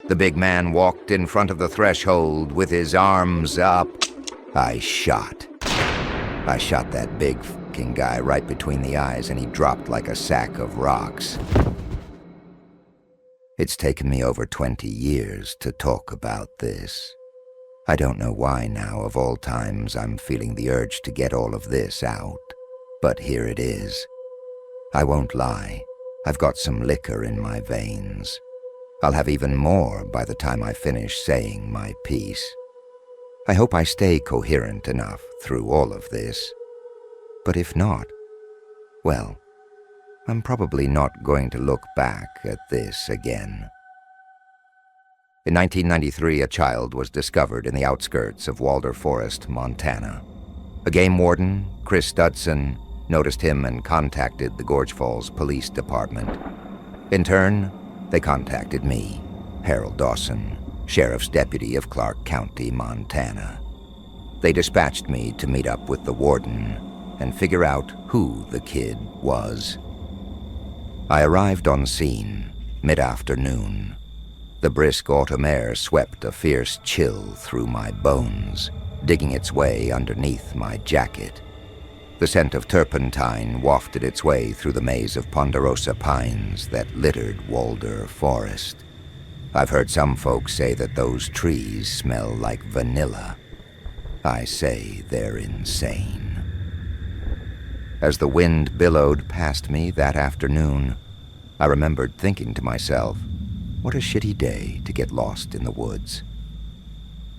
The big man walked in front of the threshold with his arms up. I shot that big fucking guy right between the eyes, and he dropped like a sack of rocks. It's taken me over 20 years to talk about this. I don't know why now, of all times, I'm feeling the urge to get all of this out. But here it is. I won't lie. I've got some liquor in my veins. I'll have even more by the time I finish saying my piece. I hope I stay coherent enough through all of this. But if not, well, I'm probably not going to look back at this again. In 1993, a child was discovered in the outskirts of Walder Forest, Montana. A game warden, Chris Studson, noticed him and contacted the Gorge Falls Police Department. In turn, they contacted me, Harold Dawson, Sheriff's Deputy of Clark County, Montana. They dispatched me to meet up with the warden and figure out who the kid was. I arrived on scene, mid-afternoon. The brisk autumn air swept a fierce chill through my bones, digging its way underneath my jacket. The scent of turpentine wafted its way through the maze of ponderosa pines that littered Walder Forest. I've heard some folks say that those trees smell like vanilla. I say they're insane. As the wind billowed past me that afternoon, I remembered thinking to myself, what a shitty day to get lost in the woods.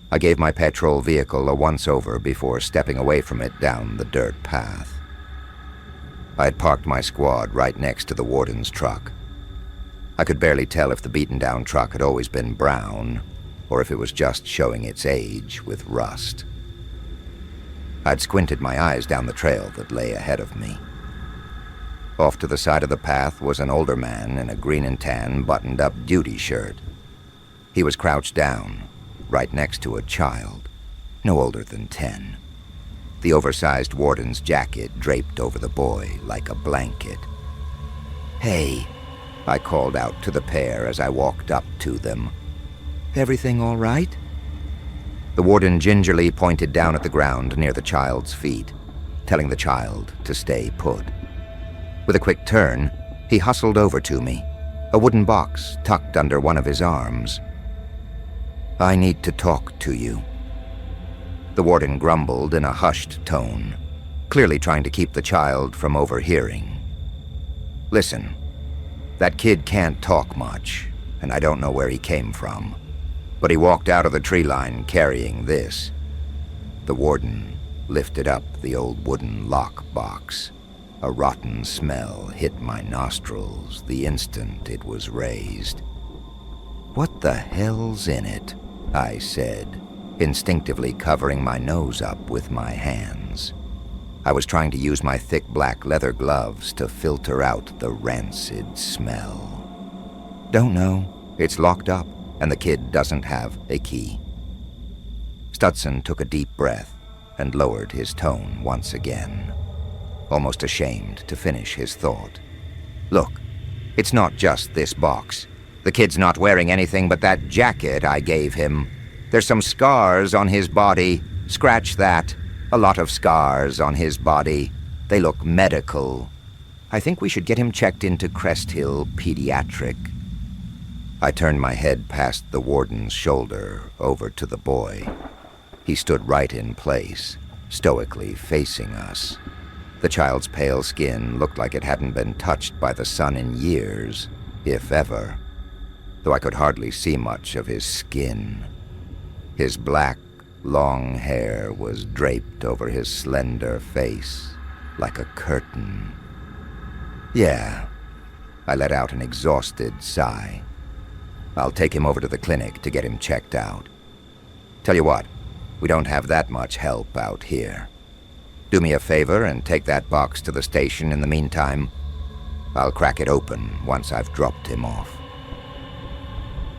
I gave my patrol vehicle a once-over before stepping away from it down the dirt path. I had parked my squad right next to the warden's truck. I could barely tell if the beaten-down truck had always been brown, or if it was just showing its age with rust. I'd squinted my eyes down the trail that lay ahead of me. Off to the side of the path was an older man in a green and tan buttoned-up duty shirt. He was crouched down, right next to a child, no older than 10. The oversized warden's jacket draped over the boy like a blanket. "Hey," I called out to the pair as I walked up to them. "Everything all right?" The warden gingerly pointed down at the ground near the child's feet, telling the child to stay put. With a quick turn, he hustled over to me, a wooden box tucked under one of his arms. "I need to talk to you." The warden grumbled in a hushed tone, clearly trying to keep the child from overhearing. "Listen, that kid can't talk much, and I don't know where he came from, but he walked out of the tree line carrying this." The warden lifted up the old wooden lock box. A rotten smell hit my nostrils the instant it was raised. "What the hell's in it?" I said, instinctively covering my nose up with my hands. I was trying to use my thick black leather gloves to filter out the rancid smell. "Don't know. It's locked up, and the kid doesn't have a key." Studson took a deep breath and lowered his tone once again, almost ashamed to finish his thought. "Look, it's not just this box. The kid's not wearing anything but that jacket I gave him. There's some scars on his body. Scratch that. A lot of scars on his body. They look medical. I think we should get him checked into Crest Hill Pediatric." I turned my head past the warden's shoulder over to the boy. He stood right in place, stoically facing us. The child's pale skin looked like it hadn't been touched by the sun in years, if ever, though I could hardly see much of his skin. His black, long hair was draped over his slender face like a curtain. "Yeah," I let out an exhausted sigh. "I'll take him over to the clinic to get him checked out. Tell you what, we don't have that much help out here. Do me a favor and take that box to the station in the meantime. I'll crack it open once I've dropped him off."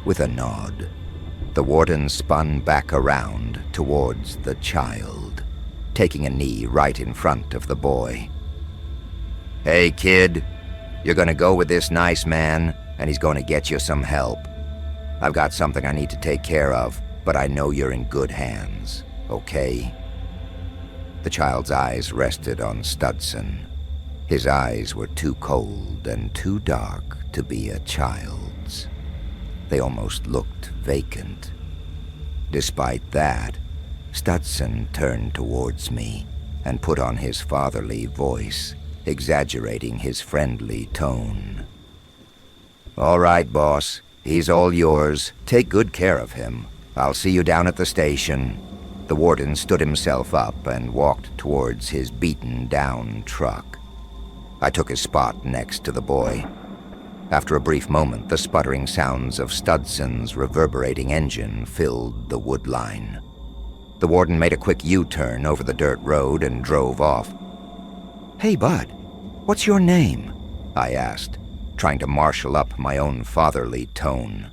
With a nod, the warden spun back around towards the child, taking a knee right in front of the boy. "Hey, kid, you're gonna go with this nice man, and he's gonna get you some help. I've got something I need to take care of, but I know you're in good hands, okay?" The child's eyes rested on Studson. His eyes were too cold and too dark to be a child's. They almost looked vacant. Despite that, Studson turned towards me and put on his fatherly voice, exaggerating his friendly tone. "All right, boss. He's all yours. Take good care of him. I'll see you down at the station." The warden stood himself up and walked towards his beaten-down truck. I took his spot next to the boy. After a brief moment, the sputtering sounds of Studson's reverberating engine filled the wood line. The warden made a quick U-turn over the dirt road and drove off. "Hey, bud, what's your name?" I asked, trying to marshal up my own fatherly tone.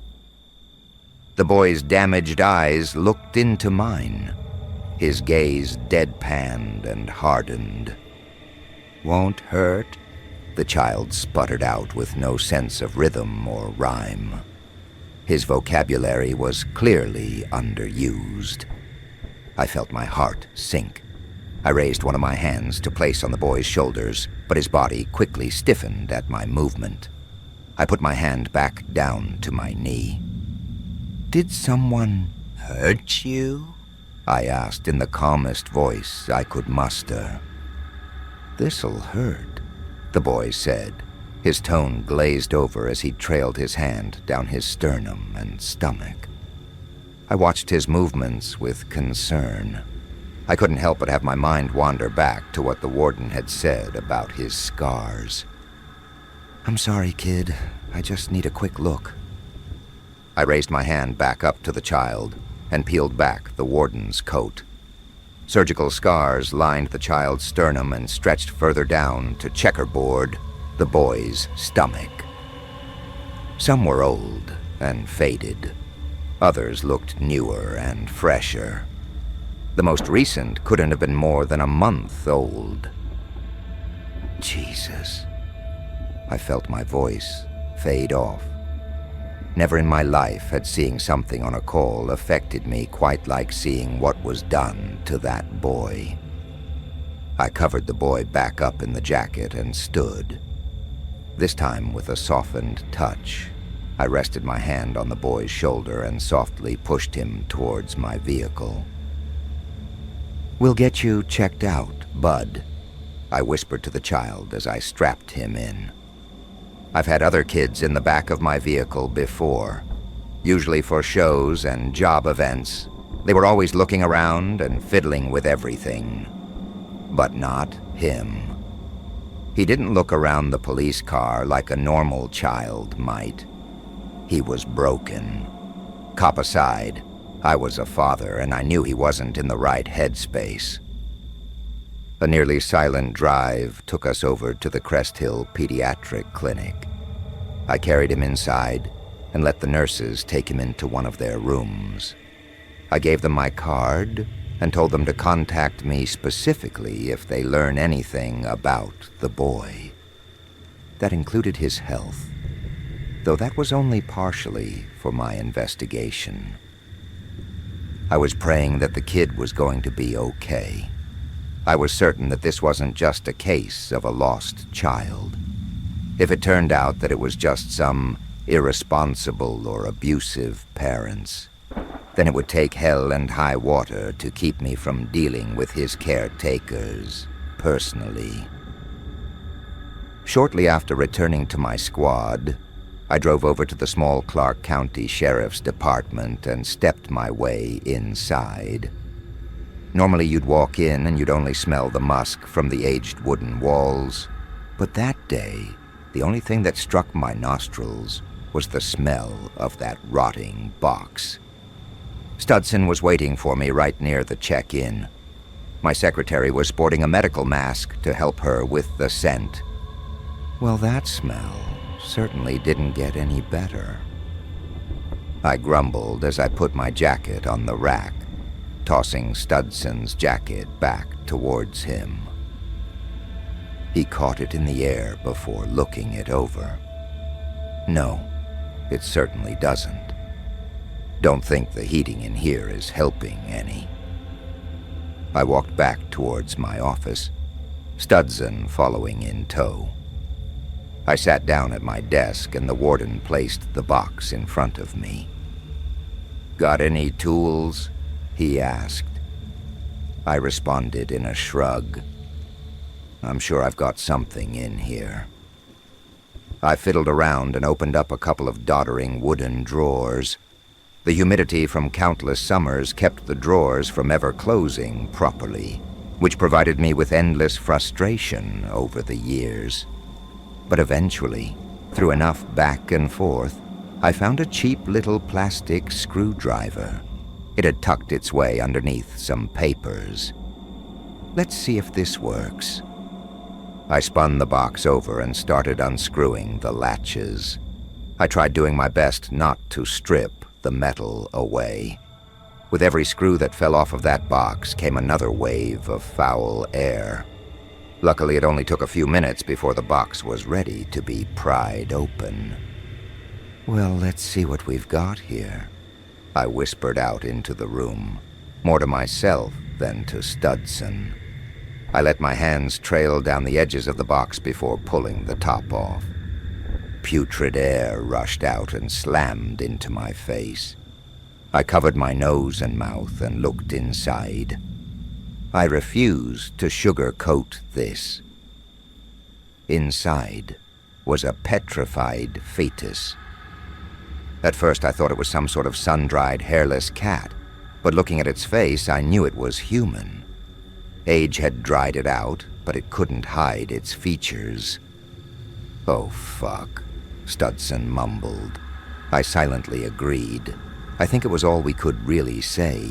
The boy's damaged eyes looked into mine, his gaze deadpanned and hardened. "Won't hurt?" the child sputtered out with no sense of rhythm or rhyme. His vocabulary was clearly underused. I felt my heart sink. I raised one of my hands to place on the boy's shoulders, but his body quickly stiffened at my movement. I put my hand back down to my knee. "Did someone hurt you?" I asked in the calmest voice I could muster. "This'll hurt," the boy said. His tone glazed over as he trailed his hand down his sternum and stomach. I watched his movements with concern. I couldn't help but have my mind wander back to what the warden had said about his scars. "I'm sorry, kid. I just need a quick look." I raised my hand back up to the child and peeled back the warden's coat. Surgical scars lined the child's sternum and stretched further down to checkerboard the boy's stomach. Some were old and faded. Others looked newer and fresher. The most recent couldn't have been more than a month old. Jesus. I felt my voice fade off. Never in my life had seeing something on a call affected me quite like seeing what was done to that boy. I covered the boy back up in the jacket and stood. This time with a softened touch, I rested my hand on the boy's shoulder and softly pushed him towards my vehicle. "We'll get you checked out, bud," I whispered to the child as I strapped him in. I've had other kids in the back of my vehicle before, usually for shows and job events. They were always looking around and fiddling with everything. But not him. He didn't look around the police car like a normal child might. He was broken. Cop aside, I was a father and I knew he wasn't in the right headspace. A nearly silent drive took us over to the Crest Hill Pediatric Clinic. I carried him inside and let the nurses take him into one of their rooms. I gave them my card and told them to contact me specifically if they learn anything about the boy. That included his health, though that was only partially for my investigation. I was praying that the kid was going to be okay. I was certain that this wasn't just a case of a lost child. If it turned out that it was just some irresponsible or abusive parents, then it would take hell and high water to keep me from dealing with his caretakers personally. Shortly after returning to my squad, I drove over to the small Clark County Sheriff's Department and stepped my way inside. Normally you'd walk in and you'd only smell the musk from the aged wooden walls, but that day, the only thing that struck my nostrils was the smell of that rotting box. Studson was waiting for me right near the check-in. My secretary was sporting a medical mask to help her with the scent. Well, that smell certainly didn't get any better. I grumbled as I put my jacket on the rack, tossing Studson's jacket back towards him. He caught it in the air before looking it over. No, it certainly doesn't. Don't think the heating in here is helping any. I walked back towards my office, Studson following in tow. I sat down at my desk and the warden placed the box in front of me. "Got any tools?" he asked. I responded in a shrug. "I'm sure I've got something in here." I fiddled around and opened up a couple of doddering wooden drawers. The humidity from countless summers kept the drawers from ever closing properly, which provided me with endless frustration over the years. But eventually, through enough back and forth, I found a cheap little plastic screwdriver. It had tucked its way underneath some papers. Let's see if this works. I spun the box over and started unscrewing the latches. I tried doing my best not to strip the metal away. With every screw that fell off of that box came another wave of foul air. Luckily, it only took a few minutes before the box was ready to be pried open. "Well, let's see what we've got here," I whispered out into the room, more to myself than to Studson. I let my hands trail down the edges of the box before pulling the top off. Putrid air rushed out and slammed into my face. I covered my nose and mouth and looked inside. I refused to sugarcoat this. Inside was a petrified fetus. At first I thought it was some sort of sun-dried, hairless cat, but looking at its face, I knew it was human. Age had dried it out, but it couldn't hide its features. "Oh, fuck," Studson mumbled. I silently agreed. I think it was all we could really say.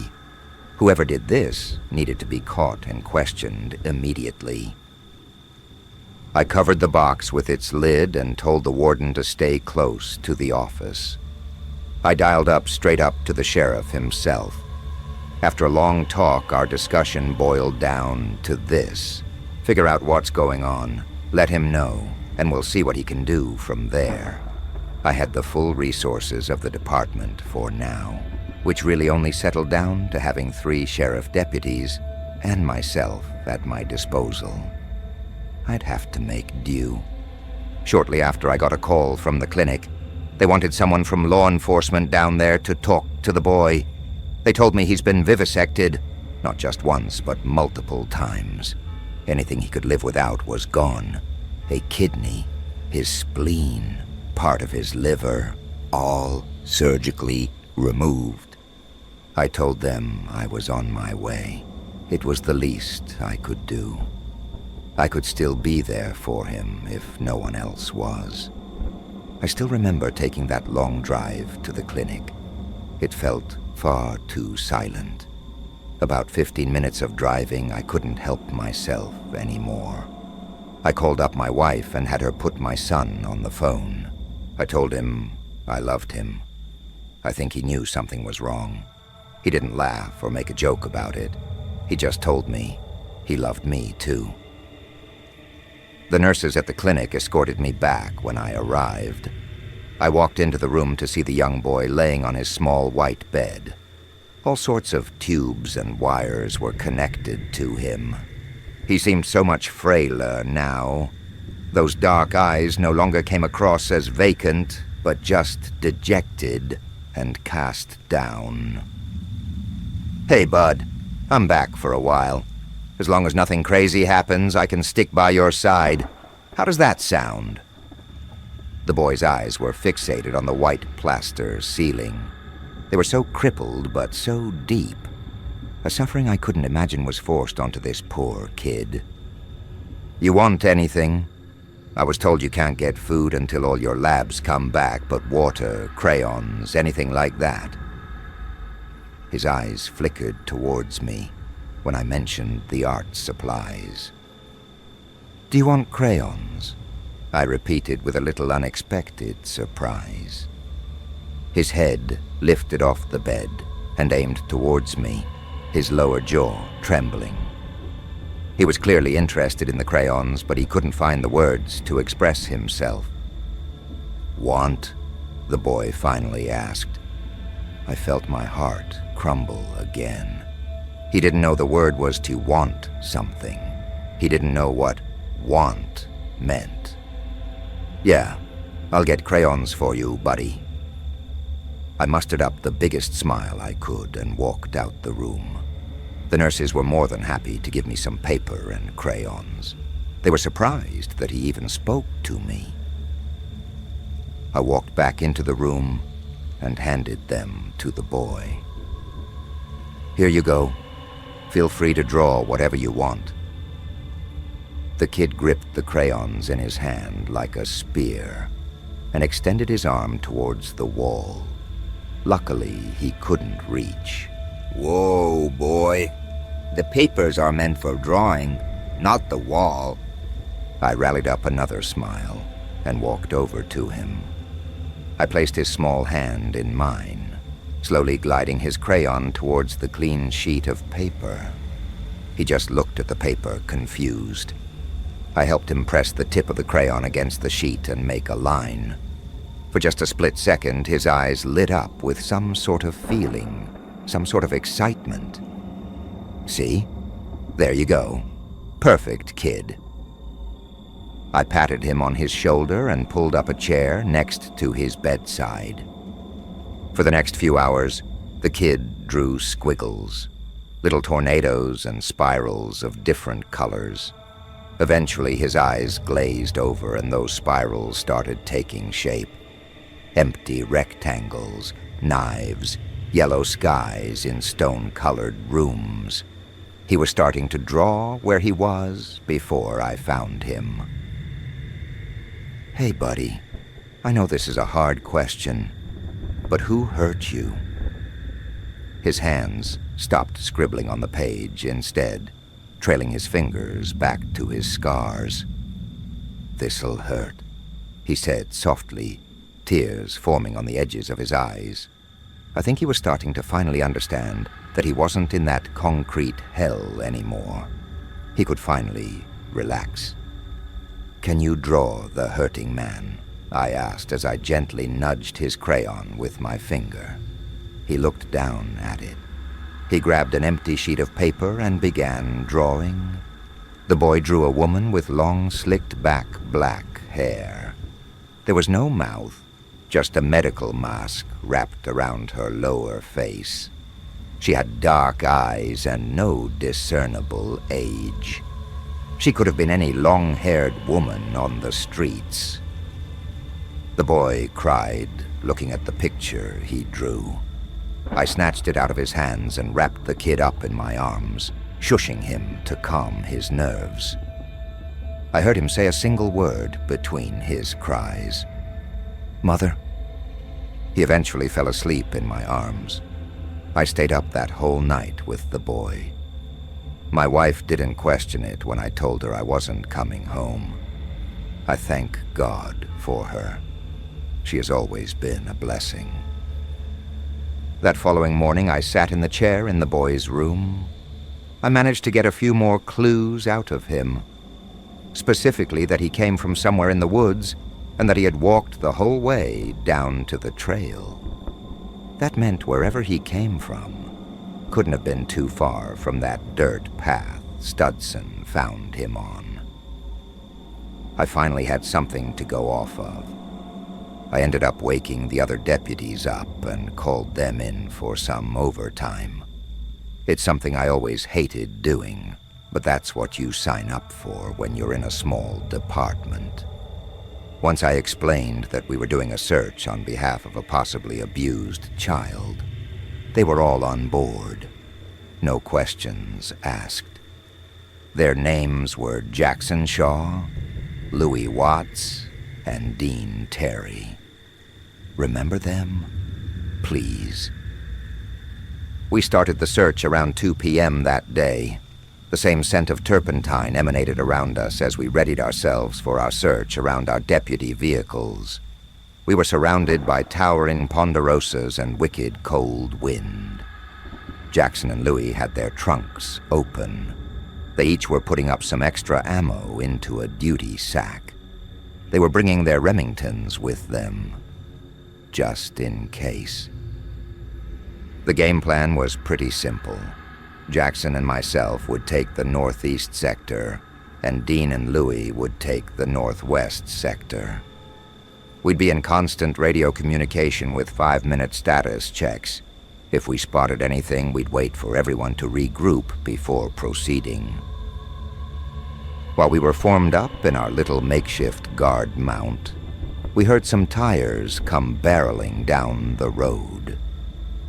Whoever did this needed to be caught and questioned immediately. I covered the box with its lid and told the warden to stay close to the office. I dialed up straight up to the sheriff himself. After a long talk, our discussion boiled down to this: figure out what's going on, let him know, and we'll see what he can do from there. I had the full resources of the department for now, which really only settled down to having 3 sheriff deputies and myself at my disposal. I'd have to make do. Shortly after, I got a call from the clinic. They wanted someone from law enforcement down there to talk to the boy. They told me he's been vivisected, not just once, but multiple times. Anything he could live without was gone. A kidney, his spleen, part of his liver, all surgically removed. I told them I was on my way. It was the least I could do. I could still be there for him if no one else was. I still remember taking that long drive to the clinic. It felt far too silent. About 15 minutes of driving, I couldn't help myself anymore. I called up my wife and had her put my son on the phone. I told him I loved him. I think he knew something was wrong. He didn't laugh or make a joke about it. He just told me he loved me too. The nurses at the clinic escorted me back when I arrived. I walked into the room to see the young boy laying on his small white bed. All sorts of tubes and wires were connected to him. He seemed so much frailer now. Those dark eyes no longer came across as vacant, but just dejected and cast down. "Hey, bud, I'm back for a while. As long as nothing crazy happens, I can stick by your side. How does that sound?" The boy's eyes were fixated on the white plaster ceiling. They were so crippled, but so deep. A suffering I couldn't imagine was forced onto this poor kid. "You want anything? I was told you can't get food until all your labs come back, but water, crayons, anything like that." His eyes flickered towards me when I mentioned the art supplies. "Do you want crayons?" I repeated with a little unexpected surprise. His head lifted off the bed and aimed towards me, his lower jaw trembling. He was clearly interested in the crayons, but he couldn't find the words to express himself. "Want?" the boy finally asked. I felt my heart crumble again. He didn't know the word was to want something. He didn't know what want meant. "Yeah, I'll get crayons for you, buddy." I mustered up the biggest smile I could and walked out the room. The nurses were more than happy to give me some paper and crayons. They were surprised that he even spoke to me. I walked back into the room and handed them to the boy. "Here you go. Feel free to draw whatever you want." The kid gripped the crayons in his hand like a spear and extended his arm towards the wall. Luckily, he couldn't reach. "Whoa, boy. The papers are meant for drawing, not the wall." I rallied up another smile and walked over to him. I placed his small hand in mine, slowly gliding his crayon towards the clean sheet of paper. He just looked at the paper, confused. I helped him press the tip of the crayon against the sheet and make a line. For just a split second, his eyes lit up with some sort of feeling, some sort of excitement. "See? There you go. Perfect, kid." I patted him on his shoulder and pulled up a chair next to his bedside. For the next few hours, the kid drew squiggles, little tornadoes and spirals of different colors. Eventually, his eyes glazed over and those spirals started taking shape. Empty rectangles, knives, yellow skies in stone-colored rooms. He was starting to draw where he was before I found him. "Hey, buddy, I know this is a hard question, but who hurt you?" His hands stopped scribbling on the page instead, trailing his fingers back to his scars. "This'll hurt," he said softly, tears forming on the edges of his eyes. I think he was starting to finally understand that he wasn't in that concrete hell anymore. He could finally relax. "Can you draw the hurting man?" I asked as I gently nudged his crayon with my finger. He looked down at it. He grabbed an empty sheet of paper and began drawing. The boy drew a woman with long, slicked-back black hair. There was no mouth, just a medical mask wrapped around her lower face. She had dark eyes and no discernible age. She could have been any long-haired woman on the streets. The boy cried, looking at the picture he drew. I snatched it out of his hands and wrapped the kid up in my arms, shushing him to calm his nerves. I heard him say a single word between his cries. "Mother?" He eventually fell asleep in my arms. I stayed up that whole night with the boy. My wife didn't question it when I told her I wasn't coming home. I thank God for her. She has always been a blessing. That following morning, I sat in the chair in the boy's room. I managed to get a few more clues out of him. Specifically that he came from somewhere in the woods and that he had walked the whole way down to the trail. That meant wherever he came from couldn't have been too far from that dirt path Studson found him on. I finally had something to go off of. I ended up waking the other deputies up and called them in for some overtime. It's something I always hated doing, but that's what you sign up for when you're in a small department. Once I explained that we were doing a search on behalf of a possibly abused child, they were all on board. No questions asked. Their names were Jackson Shaw, Louis Watts, and Dean Terry. Remember them? Please. We started the search around 2 p.m. that day. The same scent of turpentine emanated around us as we readied ourselves for our search around our deputy vehicles. We were surrounded by towering ponderosas and wicked cold wind. Jackson and Louis had their trunks open. They each were putting up some extra ammo into a duty sack. They were bringing their Remingtons with them, just in case. The game plan was pretty simple. Jackson and myself would take the northeast sector, and Dean and Louie would take the northwest sector. We'd be in constant radio communication with 5-minute status checks. If we spotted anything, we'd wait for everyone to regroup before proceeding. While we were formed up in our little makeshift guard mount, we heard some tires come barreling down the road.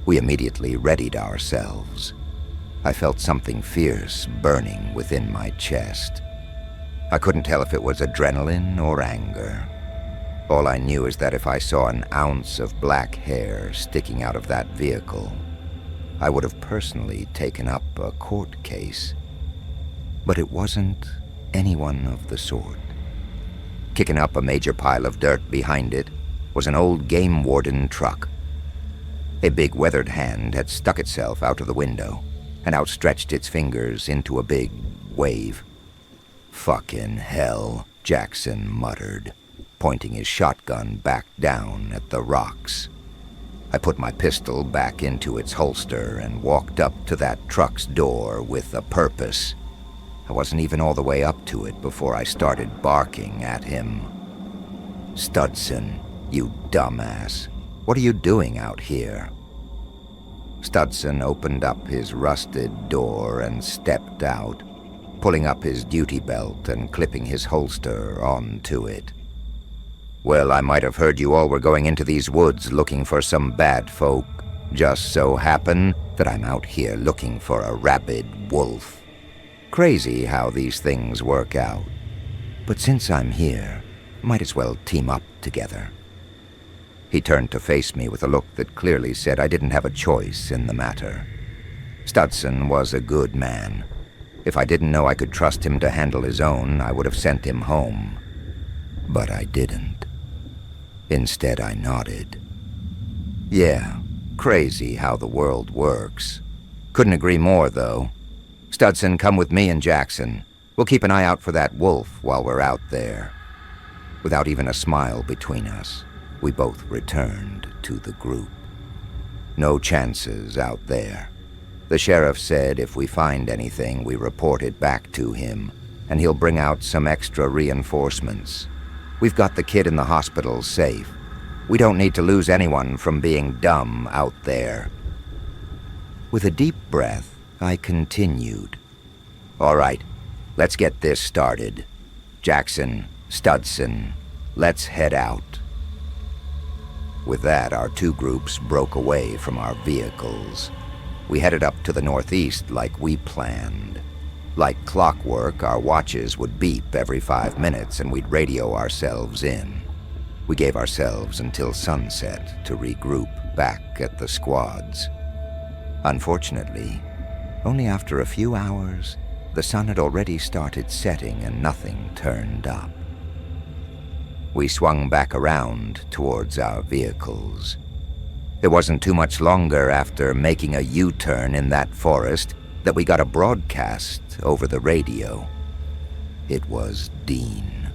We immediately readied ourselves. I felt something fierce burning within my chest. I couldn't tell if it was adrenaline or anger. All I knew is that if I saw an ounce of black hair sticking out of that vehicle, I would have personally taken up a court case. But it wasn't anyone of the sort. Kicking up a major pile of dirt behind it was an old game warden truck. A big weathered hand had stuck itself out of the window and outstretched its fingers into a big wave. "Fucking hell," Jackson muttered, pointing his shotgun back down at the rocks. I put my pistol back into its holster and walked up to that truck's door with a purpose. I wasn't even all the way up to it before I started barking at him. "Studson, you dumbass. What are you doing out here?" Studson opened up his rusted door and stepped out, pulling up his duty belt and clipping his holster onto it. "Well, I might have heard you all were going into these woods looking for some bad folk. Just so happen that I'm out here looking for a rabid wolf. Crazy how these things work out. But since I'm here, might as well team up together." He turned to face me with a look that clearly said I didn't have a choice in the matter. Studson was a good man. If I didn't know I could trust him to handle his own, I would have sent him home. But I didn't. Instead, I nodded. "Yeah, crazy how the world works. Couldn't agree more, though. Studson, come with me and Jackson. We'll keep an eye out for that wolf while we're out there." Without even a smile between us, we both returned to the group. No chances out there. The sheriff said if we find anything, we report it back to him, and he'll bring out some extra reinforcements. We've got the kid in the hospital safe. We don't need to lose anyone from being dumb out there. With a deep breath, I continued. "All right, let's get this started. Jackson, Studson, let's head out." With that, our two groups broke away from our vehicles. We headed up to the northeast like we planned. Like clockwork, our watches would beep every 5 minutes and we'd radio ourselves in. We gave ourselves until sunset to regroup back at the squads. Unfortunately, only after a few hours, the sun had already started setting and nothing turned up. We swung back around towards our vehicles. It wasn't too much longer after making a U-turn in that forest that we got a broadcast over the radio. It was Dean.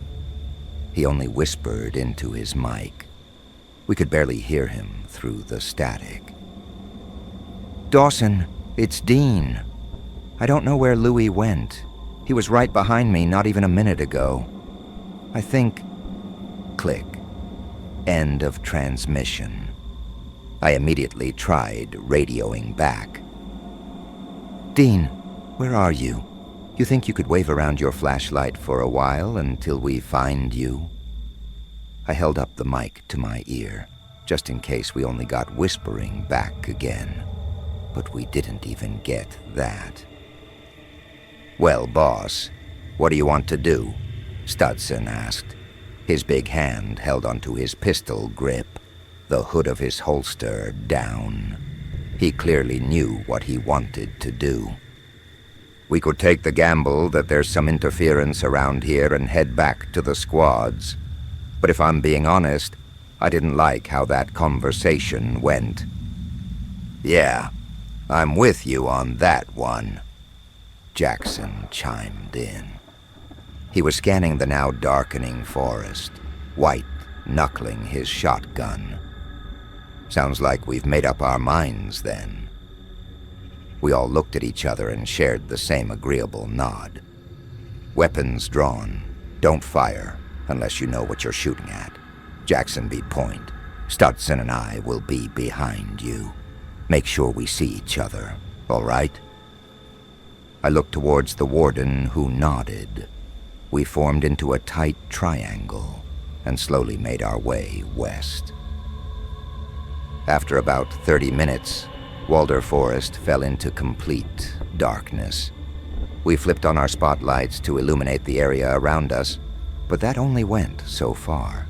He only whispered into his mic. We could barely hear him through the static. "Dawson, it's Dean. I don't know where Louie went. He was right behind me not even a minute ago. I think..." Click. End of transmission. I immediately tried radioing back. "Dean, where are you? You think you could wave around your flashlight for a while until we find you?" I held up the mic to my ear, just in case we only got whispering back again. But we didn't even get that. "Well, boss, what do you want to do?" Studson asked. His big hand held onto his pistol grip, the hood of his holster down. He clearly knew what he wanted to do. "We could take the gamble that there's some interference around here and head back to the squads. But if I'm being honest, I didn't like how that conversation went." "Yeah, I'm with you on that one," Jackson chimed in. He was scanning the now darkening forest, white-knuckling his shotgun. "Sounds like we've made up our minds, then," We all looked at each other and shared the same agreeable nod. Weapons drawn. Don't fire unless you know what you're shooting at. Jackson be point. Studson and I will be behind you. Make sure we see each other, all right? I looked towards the warden, who nodded. We formed into a tight triangle and slowly made our way west. After about 30 minutes, Walder Forest fell into complete darkness. We flipped on our spotlights to illuminate the area around us, but that only went so far.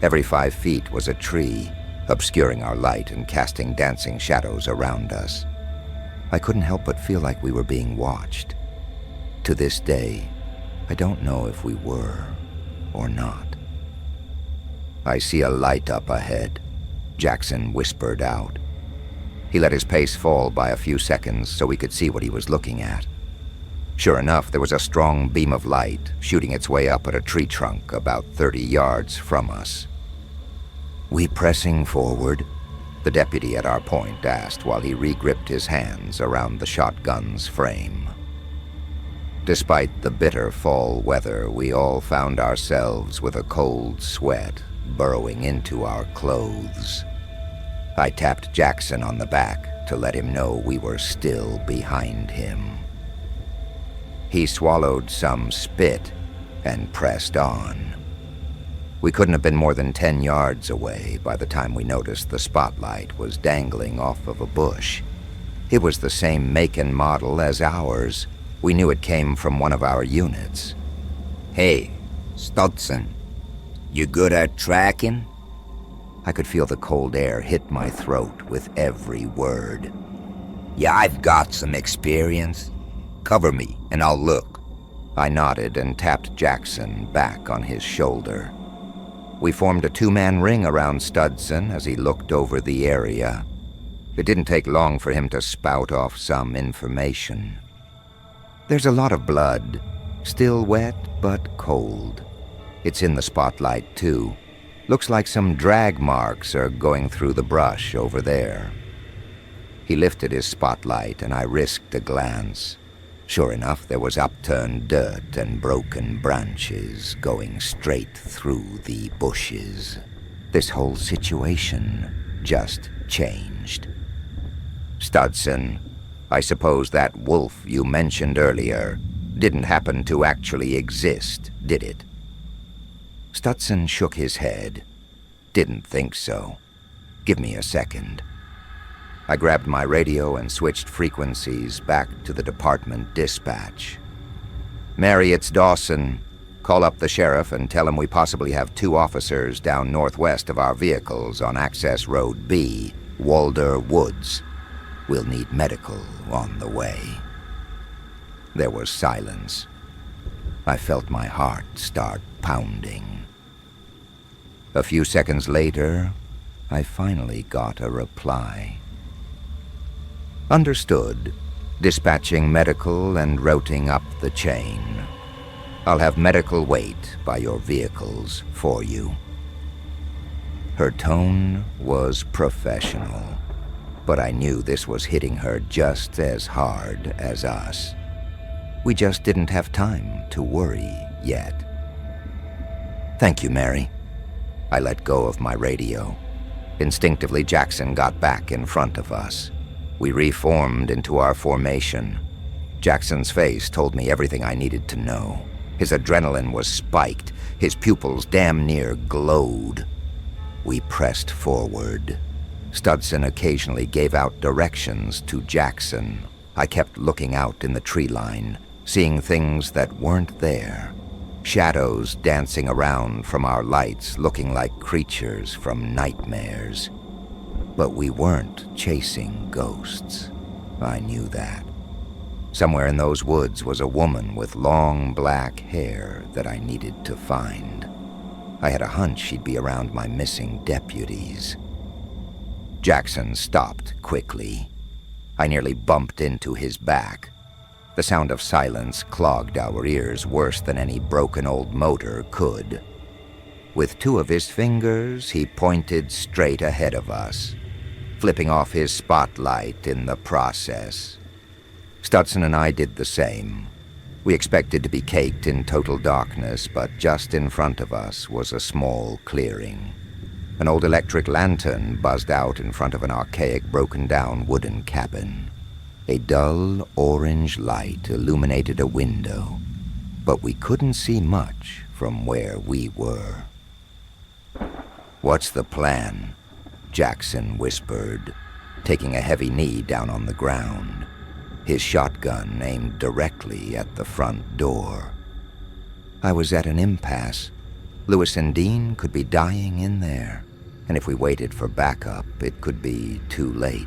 Every 5 feet was a tree, obscuring our light and casting dancing shadows around us. I couldn't help but feel like we were being watched. To this day, I don't know if we were or not. "I see a light up ahead," Jackson whispered out. He let his pace fall by a few seconds so we could see what he was looking at. Sure enough, there was a strong beam of light shooting its way up at a tree trunk about 30 yards from us. "We pressing forward?" the deputy at our point asked while he re-gripped his hands around the shotgun's frame. Despite the bitter fall weather, we all found ourselves with a cold sweat burrowing into our clothes. I tapped Jackson on the back to let him know we were still behind him. He swallowed some spit and pressed on. We couldn't have been more than 10 yards away by the time we noticed the spotlight was dangling off of a bush. It was the same make and model as ours. We knew it came from one of our units. "Hey, Studson, you good at tracking?" I could feel the cold air hit my throat with every word. "Yeah, I've got some experience. Cover me and I'll look." I nodded and tapped Jackson back on his shoulder. We formed a 2-man ring around Studson as he looked over the area. It didn't take long for him to spout off some information. "There's a lot of blood, still wet but cold. It's in the spotlight too. Looks like some drag marks are going through the brush over there." He lifted his spotlight and I risked a glance. Sure enough, there was upturned dirt and broken branches going straight through the bushes. This whole situation just changed. "Studson, I suppose that wolf you mentioned earlier didn't happen to actually exist, did it?" Studson shook his head. "Didn't think so. Give me a second." I grabbed my radio and switched frequencies back to the department dispatch. "Mary, it's Dawson. Call up the sheriff and tell him we possibly have 2 officers down northwest of our vehicles on Access Road B, Walder Woods. We'll need medical on the way." There was silence. I felt my heart start pounding. A few seconds later, I finally got a reply. "Understood. Dispatching medical and routing up the chain. I'll have medical wait by your vehicles for you." Her tone was professional, but I knew this was hitting her just as hard as us. We just didn't have time to worry yet. "Thank you, Mary." I let go of my radio. Instinctively, Jackson got back in front of us. We reformed into our formation. Jackson's face told me everything I needed to know. His adrenaline was spiked. His pupils damn near glowed. We pressed forward. Studson occasionally gave out directions to Jackson. I kept looking out in the tree line, seeing things that weren't there. Shadows dancing around from our lights, looking like creatures from nightmares. But we weren't chasing ghosts. I knew that. Somewhere in those woods was a woman with long black hair that I needed to find. I had a hunch she'd be around my missing deputies. Jackson stopped quickly. I nearly bumped into his back. The sound of silence clogged our ears worse than any broken old motor could. With 2 of his fingers, he pointed straight ahead of us, flipping off his spotlight in the process. Stutson and I did the same. We expected to be caked in total darkness, but just in front of us was a small clearing. An old electric lantern buzzed out in front of an archaic, broken-down wooden cabin. A dull orange light illuminated a window, but we couldn't see much from where we were. "What's the plan?" Jackson whispered, taking a heavy knee down on the ground, his shotgun aimed directly at the front door. I was at an impasse. Lewis and Dean could be dying in there, and if we waited for backup, it could be too late.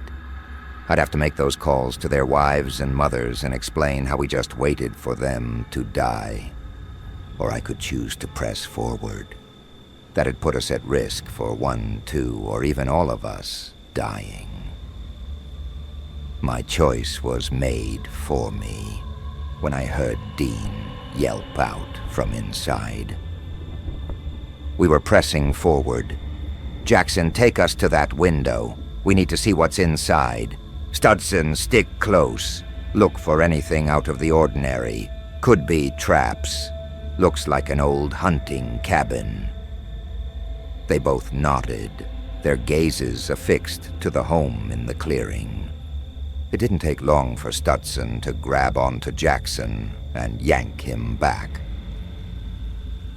I'd have to make those calls to their wives and mothers and explain how we just waited for them to die. Or I could choose to press forward. That'd put us at risk for one, two, or even all of us dying. My choice was made for me when I heard Dean yelp out from inside. We were pressing forward. "Jackson, take us to that window. We need to see what's inside. Stutson, stick close. Look for anything out of the ordinary. Could be traps. Looks like an old hunting cabin." They both nodded, their gazes affixed to the home in the clearing. It didn't take long for Stutson to grab onto Jackson and yank him back.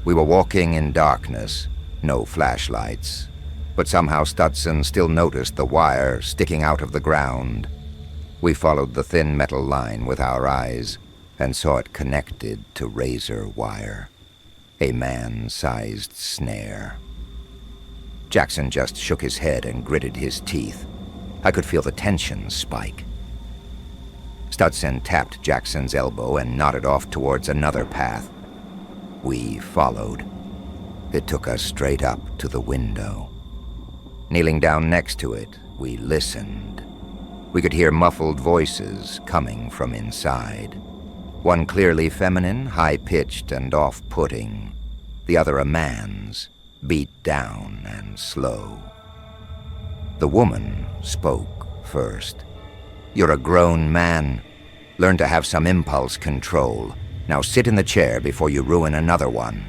We were walking in darkness, no flashlights, but somehow Stutson still noticed the wire sticking out of the ground. We followed the thin metal line with our eyes and saw it connected to razor wire, a man-sized snare. Jackson just shook his head and gritted his teeth. I could feel the tension spike. Stutson tapped Jackson's elbow and nodded off towards another path. We followed. It took us straight up to the window. Kneeling down next to it, we listened. We could hear muffled voices coming from inside. One clearly feminine, high-pitched and off-putting. The other a man's, beat down and slow. The woman spoke first. "You're a grown man. Learn to have some impulse control. Now sit in the chair before you ruin another one."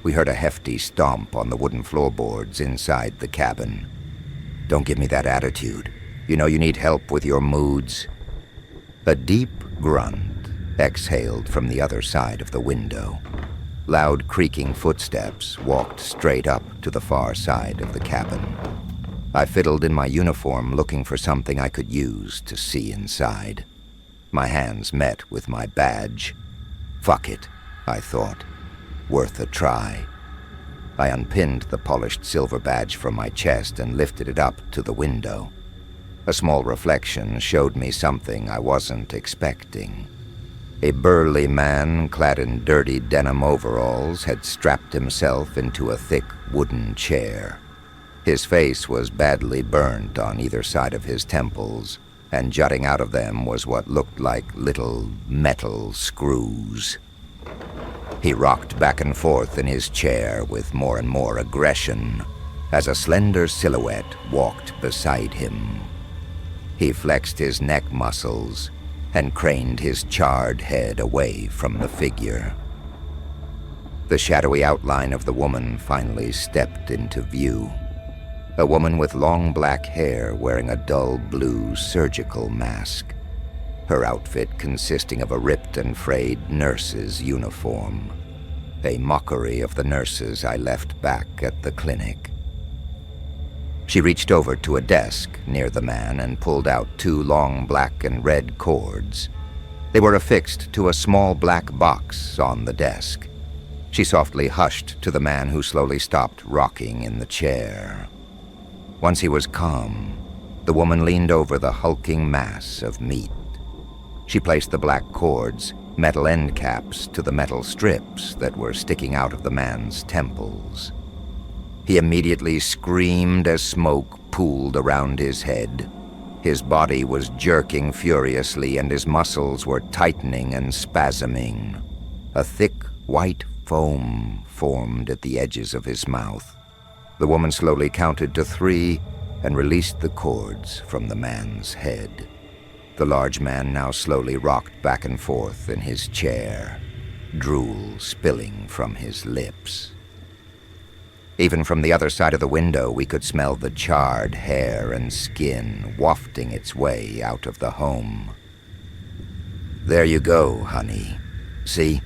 We heard a hefty stomp on the wooden floorboards inside the cabin. "Don't give me that attitude. You know you need help with your moods." A deep grunt exhaled from the other side of the window. Loud creaking footsteps walked straight up to the far side of the cabin. I fiddled in my uniform looking for something I could use to see inside. My hands met with my badge. Fuck it, I thought. Worth a try. I unpinned the polished silver badge from my chest and lifted it up to the window. A small reflection showed me something I wasn't expecting. A burly man clad in dirty denim overalls had strapped himself into a thick wooden chair. His face was badly burnt on either side of his temples, and jutting out of them was what looked like little metal screws. He rocked back and forth in his chair with more and more aggression as a slender silhouette walked beside him. He flexed his neck muscles and craned his charred head away from the figure. The shadowy outline of the woman finally stepped into view. A woman with long black hair wearing a dull blue surgical mask. Her outfit consisting of a ripped and frayed nurse's uniform. A mockery of the nurses I left back at the clinic. She reached over to a desk near the man and pulled out two long black and red cords. They were affixed to a small black box on the desk. She softly hushed to the man who slowly stopped rocking in the chair. Once he was calm, the woman leaned over the hulking mass of meat. She placed the black cords, metal end caps, to the metal strips that were sticking out of the man's temples. He immediately screamed as smoke pooled around his head. His body was jerking furiously and his muscles were tightening and spasming. A thick white foam formed at the edges of his mouth. The woman slowly counted to 3 and released the cords from the man's head. The large man now slowly rocked back and forth in his chair, drool spilling from his lips. Even from the other side of the window, we could smell the charred hair and skin wafting its way out of the home. "There you go, honey. See?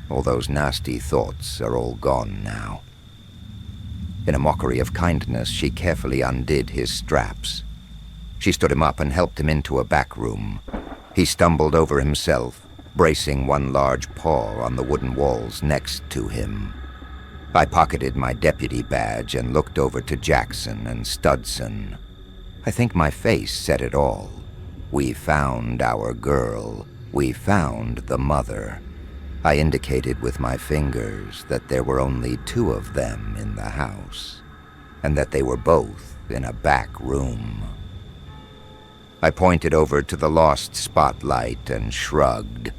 All those nasty thoughts are all gone now." In a mockery of kindness, she carefully undid his straps. She stood him up and helped him into a back room. He stumbled over himself, bracing one large paw on the wooden walls next to him. I pocketed my deputy badge and looked over to Jackson and Studson. I think my face said it all. We found our girl. We found the mother. I indicated with my fingers that there were only 2 of them in the house, and that they were both in a back room. I pointed over to the lost spotlight and shrugged,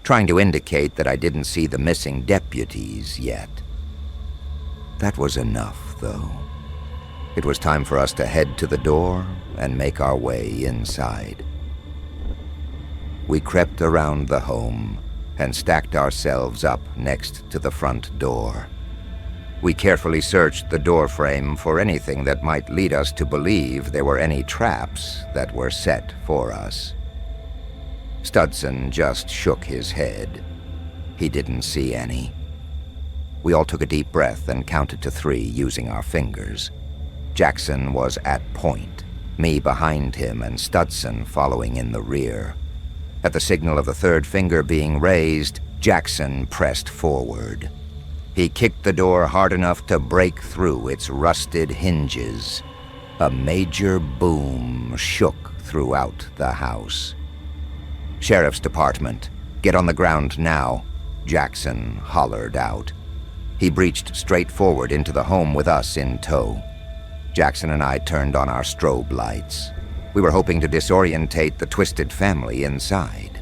trying to indicate that I didn't see the missing deputies yet. That was enough, though. It was time for us to head to the door and make our way inside. We crept around the home and stacked ourselves up next to the front door. We carefully searched the doorframe for anything that might lead us to believe there were any traps that were set for us. Studson just shook his head. He didn't see any. We all took a deep breath and counted to 3 using our fingers. Jackson was at point, me behind him and Studson following in the rear. At the signal of the 3rd finger being raised, Jackson pressed forward. He kicked the door hard enough to break through its rusted hinges. A major boom shook throughout the house. "Sheriff's Department, get on the ground now," Jackson hollered out. He breached straight forward into the home with us in tow. Jackson and I turned on our strobe lights. We were hoping to disorientate the twisted family inside.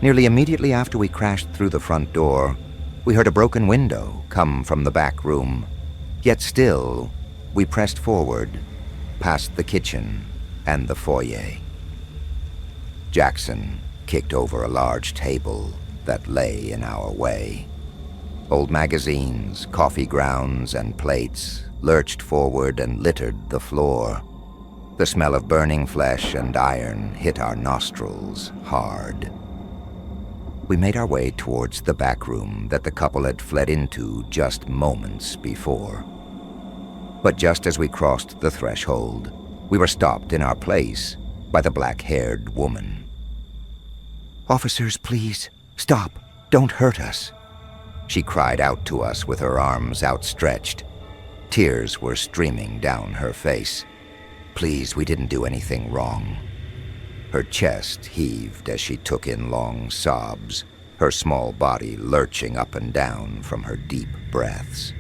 Nearly immediately after we crashed through the front door, we heard a broken window come from the back room. Yet still, we pressed forward, past the kitchen and the foyer. Jackson kicked over a large table that lay in our way. Old magazines, coffee grounds, and plates lurched forward and littered the floor. The smell of burning flesh and iron hit our nostrils hard. We made our way towards the back room that the couple had fled into just moments before. But just as we crossed the threshold, we were stopped in our place by the black-haired woman. "Officers, please, stop. Don't hurt us," she cried out to us with her arms outstretched. Tears were streaming down her face. "Please, we didn't do anything wrong." Her chest heaved as she took in long sobs, her small body lurching up and down from her deep breaths.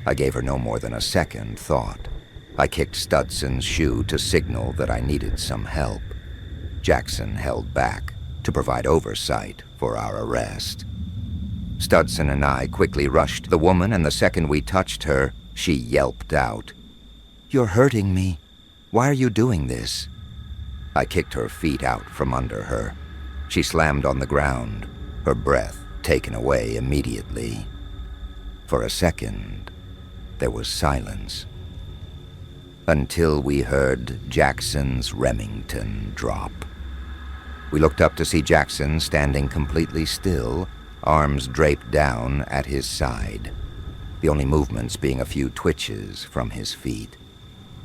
I gave her no more than a second thought. I kicked Studson's shoe to signal that I needed some help. Jackson held back to provide oversight for our arrest. Studson and I quickly rushed the woman, and the second we touched her, she yelped out, "You're hurting me. Why are you doing this?" I kicked her feet out from under her. She slammed on the ground, her breath taken away immediately. For a second, there was silence, until we heard Jackson's Remington drop. We looked up to see Jackson standing completely still, arms draped down at his side, the only movements being a few twitches from his feet.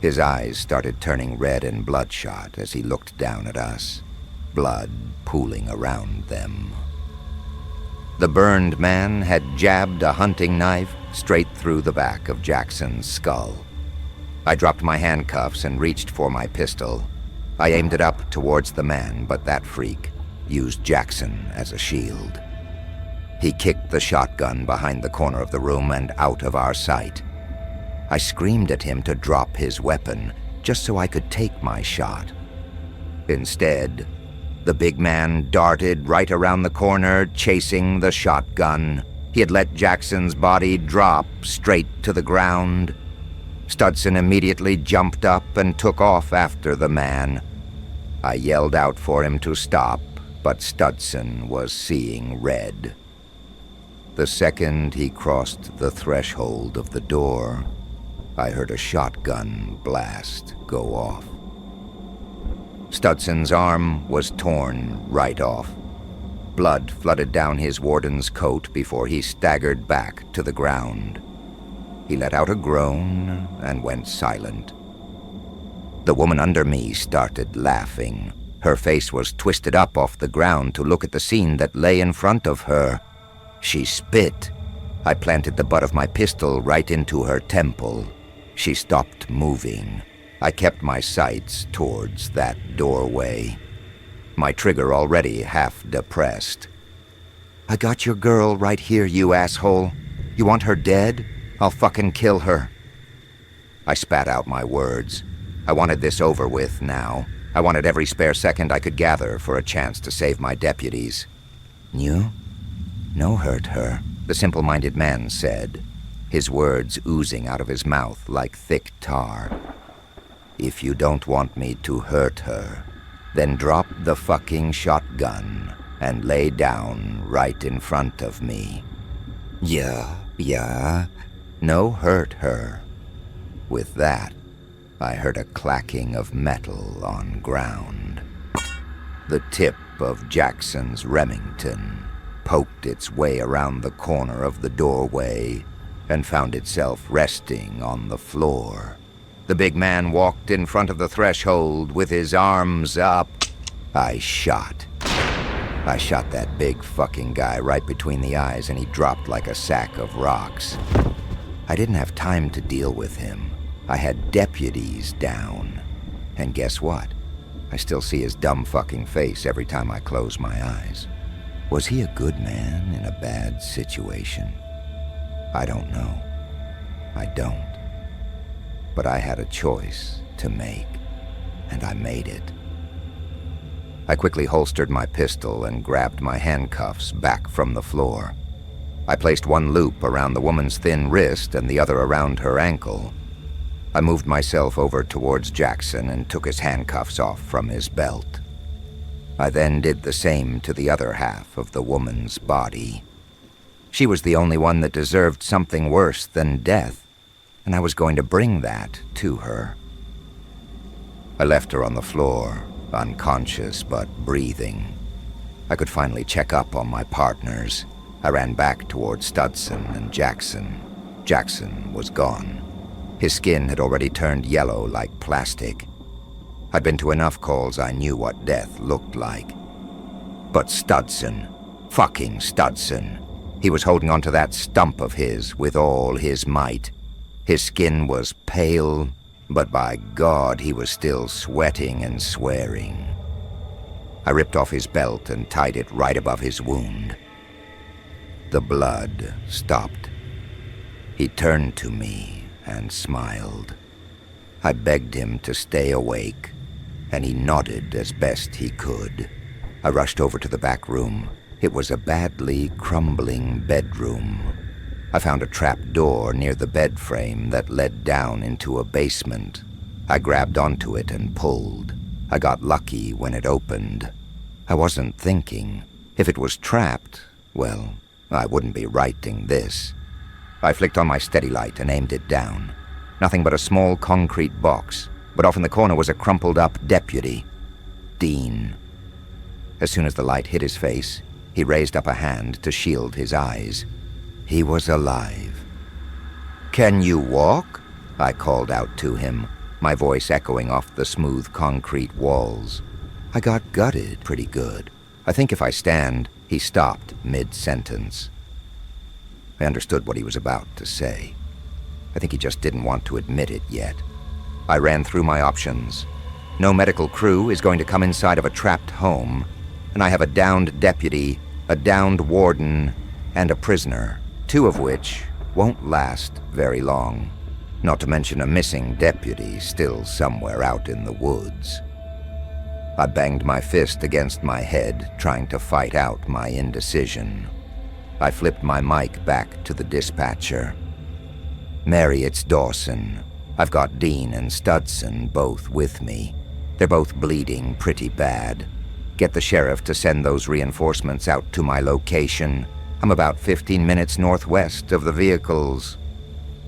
His eyes started turning red and bloodshot as he looked down at us, blood pooling around them. The burned man had jabbed a hunting knife straight through the back of Jackson's skull. I dropped my handcuffs and reached for my pistol. I aimed it up towards the man, but that freak used Jackson as a shield. He kicked the shotgun behind the corner of the room and out of our sight. I screamed at him to drop his weapon, just so I could take my shot. Instead, the big man darted right around the corner, chasing the shotgun. He had let Jackson's body drop straight to the ground. Studson immediately jumped up and took off after the man. I yelled out for him to stop, but Studson was seeing red. The second he crossed the threshold of the door, I heard a shotgun blast go off. Studson's arm was torn right off. Blood flooded down his warden's coat before he staggered back to the ground. He let out a groan and went silent. The woman under me started laughing. Her face was twisted up off the ground to look at the scene that lay in front of her. She spit. I planted the butt of my pistol right into her temple. She stopped moving. I kept my sights towards that doorway, my trigger already half depressed. "I got your girl right here, you asshole. You want her dead? I'll fucking kill her." I spat out my words. I wanted this over with now. I wanted every spare second I could gather for a chance to save my deputies. "You? No hurt her," the simple-minded man said, his words oozing out of his mouth like thick tar. "If you don't want me to hurt her, then drop the fucking shotgun and lay down right in front of me." Yeah. No hurt her." With that, I heard a clacking of metal on ground. The tip of Jackson's Remington poked its way around the corner of the doorway and found itself resting on the floor. The big man walked in front of the threshold with his arms up. I shot that big fucking guy right between the eyes, and he dropped like a sack of rocks. I didn't have time to deal with him. I had deputies down. And guess what? I still see his dumb fucking face every time I close my eyes. Was he a good man in a bad situation? I don't know. I don't. But I had a choice to make, and I made it. I quickly holstered my pistol and grabbed my handcuffs back from the floor. I placed one loop around the woman's thin wrist and the other around her ankle. I moved myself over towards Jackson and took his handcuffs off from his belt. I then did the same to the other half of the woman's body. She was the only one that deserved something worse than death, and I was going to bring that to her. I left her on the floor, unconscious but breathing. I could finally check up on my partners. I ran back towards Studson and Jackson. Jackson was gone. His skin had already turned yellow like plastic. I'd been to enough calls I knew what death looked like. But Studson, fucking Studson, he was holding onto that stump of his with all his might. His skin was pale, but by God, he was still sweating and swearing. I ripped off his belt and tied it right above his wound. The blood stopped. He turned to me and smiled. I begged him to stay awake, and he nodded as best he could. I rushed over to the back room. It was a badly crumbling bedroom. I found a trap door near the bed frame that led down into a basement. I grabbed onto it and pulled. I got lucky when it opened. I wasn't thinking. If it was trapped, well, I wouldn't be writing this. I flicked on my steady light and aimed it down. Nothing but a small concrete box, but off in the corner was a crumpled-up deputy. Dean. As soon as the light hit his face, he raised up a hand to shield his eyes. He was alive. "Can you walk?" I called out to him, my voice echoing off the smooth concrete walls. I got gutted pretty good. I think if I stand, he stopped mid-sentence. I understood what he was about to say. I think he just didn't want to admit it yet. I ran through my options. No medical crew is going to come inside of a trapped home, and I have a downed deputy, a downed warden, and a prisoner, two of which won't last very long, not to mention a missing deputy still somewhere out in the woods. I banged my fist against my head, trying to fight out my indecision. I flipped my mic back to the dispatcher. "Mary, it's Dawson. I've got Dean and Studson both with me. They're both bleeding pretty bad. Get the sheriff to send those reinforcements out to my location. I'm about 15 minutes northwest of the vehicles.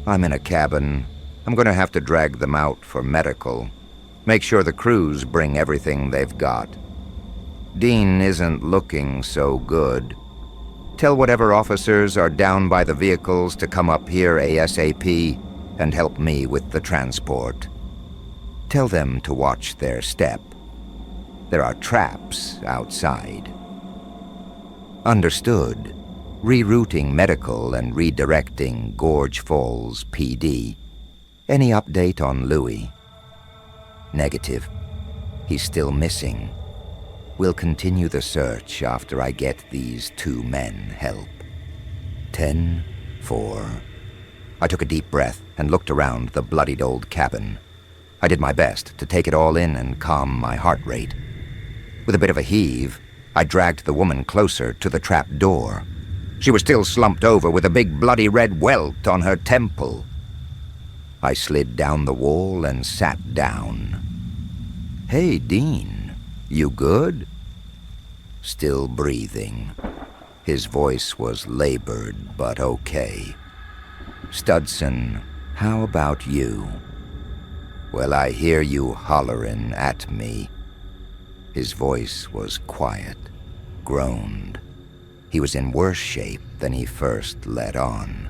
I'm in a cabin. I'm going to have to drag them out for medical. Make sure the crews bring everything they've got. Dean isn't looking so good. Tell whatever officers are down by the vehicles to come up here ASAP and help me with the transport. Tell them to watch their step. There are traps outside. Understood. Rerouting medical and redirecting Gorge Falls PD. Any update on Louis? Negative. He's still missing. We'll continue the search after I get these 2 men help. 10-4. I took a deep breath and looked around the bloodied old cabin. I did my best to take it all in and calm my heart rate. With a bit of a heave, I dragged the woman closer to the trap door. She was still slumped over with a big bloody red welt on her temple. I slid down the wall and sat down. "Hey, Dean, you good?" Still breathing. His voice was labored, but okay. "Studson, how about you?" "Well, I hear you hollerin' at me." His voice was quiet, groaned. He was in worse shape than he first let on.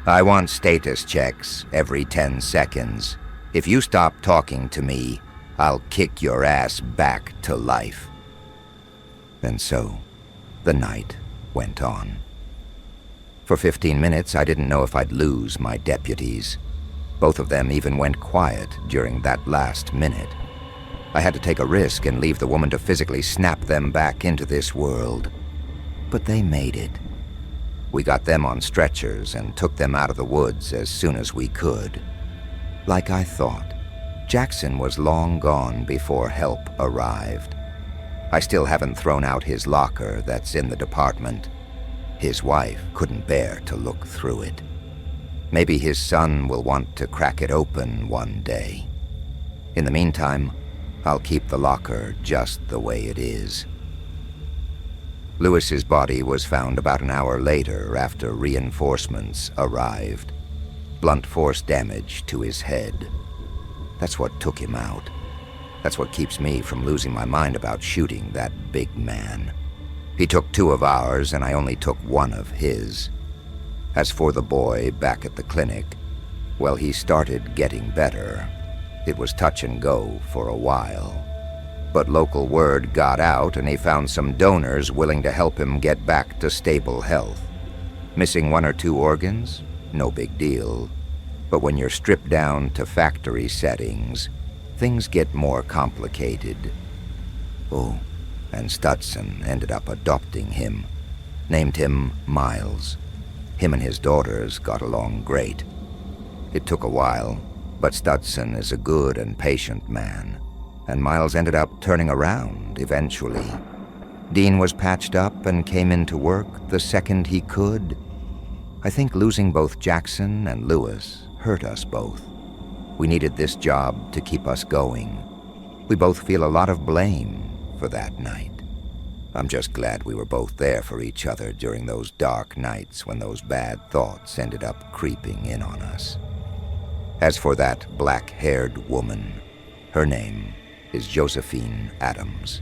"I want status checks every 10 seconds. If you stop talking to me, I'll kick your ass back to life." And so, the night went on. For 15 minutes, I didn't know if I'd lose my deputies. Both of them even went quiet during that last minute. I had to take a risk and leave the woman to physically snap them back into this world. But they made it. We got them on stretchers and took them out of the woods as soon as we could. Like I thought, Jackson was long gone before help arrived. I still haven't thrown out his locker that's in the department. His wife couldn't bear to look through it. Maybe his son will want to crack it open one day. In the meantime, I'll keep the locker just the way it is. Lewis's body was found about an hour later after reinforcements arrived. Blunt force damage to his head. That's what took him out. That's what keeps me from losing my mind about shooting that big man. He took 2 of ours, and I only took 1 of his. As for the boy back at the clinic, well, he started getting better. It was touch and go for a while. But local word got out, and he found some donors willing to help him get back to stable health. Missing 1 or 2 organs? No big deal. But when you're stripped down to factory settings, things get more complicated. Oh, and Studson ended up adopting him. Named him Miles. Him and his daughters got along great. It took a while, but Studson is a good and patient man, and Miles ended up turning around eventually. Dean was patched up and came into work the second he could. I think losing both Jackson and Lewis hurt us both. We needed this job to keep us going. We both feel a lot of blame for that night. I'm just glad we were both there for each other during those dark nights when those bad thoughts ended up creeping in on us. As for that black-haired woman, her name is Josephine Adams.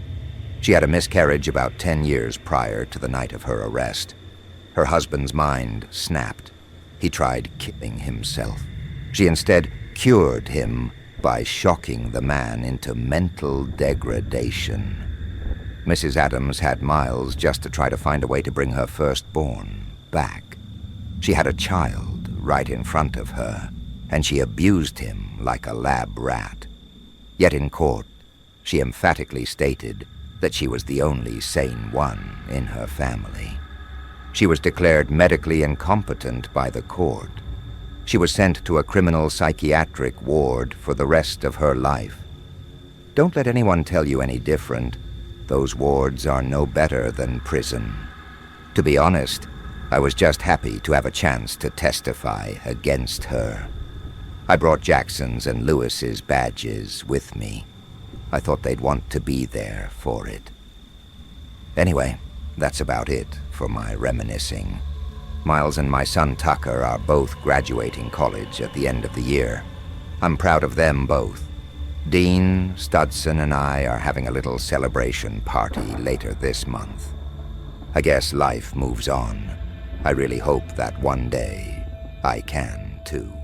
She had a miscarriage about 10 years prior to the night of her arrest. Her husband's mind snapped. He tried killing himself. She instead cured him by shocking the man into mental degradation. Mrs. Adams had Miles just to try to find a way to bring her firstborn back. She had a child right in front of her, and she abused him like a lab rat. Yet in court, she emphatically stated that she was the only sane one in her family. She was declared medically incompetent by the court. She was sent to a criminal psychiatric ward for the rest of her life. Don't let anyone tell you any different. Those wards are no better than prison. To be honest, I was just happy to have a chance to testify against her. I brought Jackson's and Lewis's badges with me. I thought they'd want to be there for it. Anyway, that's about it for my reminiscing. Miles and my son Tucker are both graduating college at the end of the year. I'm proud of them both. Dean, Studson, and I are having a little celebration party later this month. I guess life moves on. I really hope that one day I can, too.